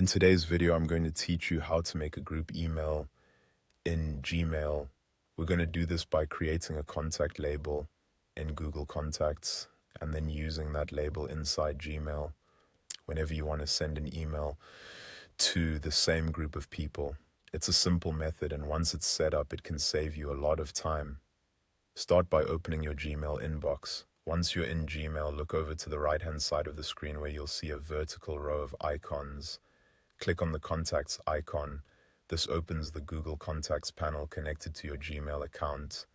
In today's video, I'm going to teach you how to make a group email in Gmail. We're going to do this by creating a contact label in Google Contacts and then using that label inside Gmail whenever you want to send an email to the same group of people. It's a simple method, and once it's set up, it can save you a lot of time. Start by opening your Gmail inbox. Once you're in Gmail, look over to the right-hand side of the screen where you'll see a vertical row of icons. Click on the Contacts icon. This opens the Google Contacts panel connected to your Gmail account.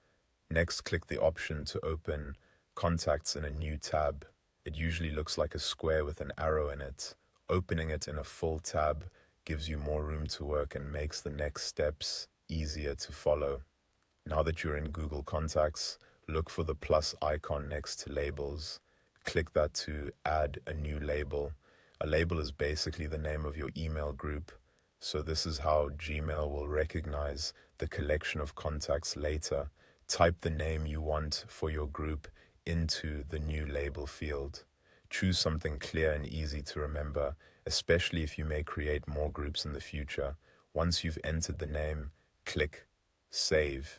Next, click the option to open Contacts in a new tab. It usually looks like a square with an arrow in it. Opening it in a full tab gives you more room to work and makes the next steps easier to follow. Now that you're in Google Contacts, look for the plus icon next to labels. Click that to add a new label. A label is basically the name of your email group, so this is how Gmail will recognize the collection of contacts later. Type the name you want for your group into the new label field. Choose something clear and easy to remember, especially if you may create more groups in the future. Once you've entered the name, click Save.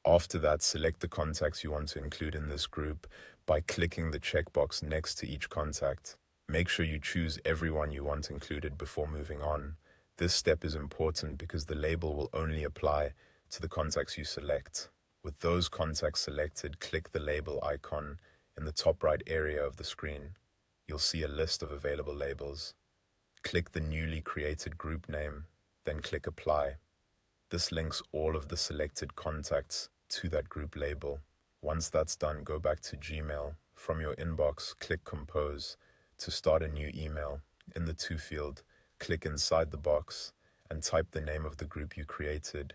After that, select the contacts you want to include in this group by clicking the checkbox next to each contact. Make sure you choose everyone you want included before moving on. This step is important because the label will only apply to the contacts you select. With those contacts selected, click the label icon in the top right area of the screen. You'll see a list of available labels. Click the newly created group name, then click Apply. This links all of the selected contacts to that group label. Once that's done, go back to Gmail. From your inbox, click Compose to start a new email. In the To field, click inside the box and type the name of the group you created.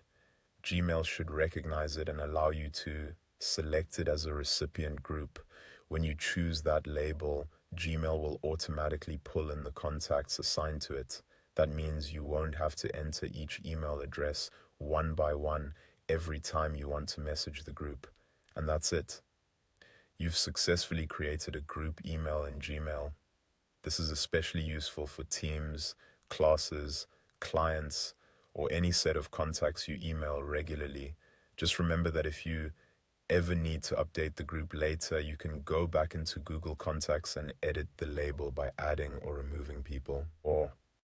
Gmail should recognize it and allow you to select it as a recipient group. When you choose that label, Gmail will automatically pull in the contacts assigned to it. That means you won't have to enter each email address one by one every time you want to message the group. And that's it. You've successfully created a group email in Gmail. This is especially useful for teams, classes, clients, or any set of contacts you email regularly. Just remember that if you ever need to update the group later, you can go back into Google Contacts and edit the label by adding or removing people. Or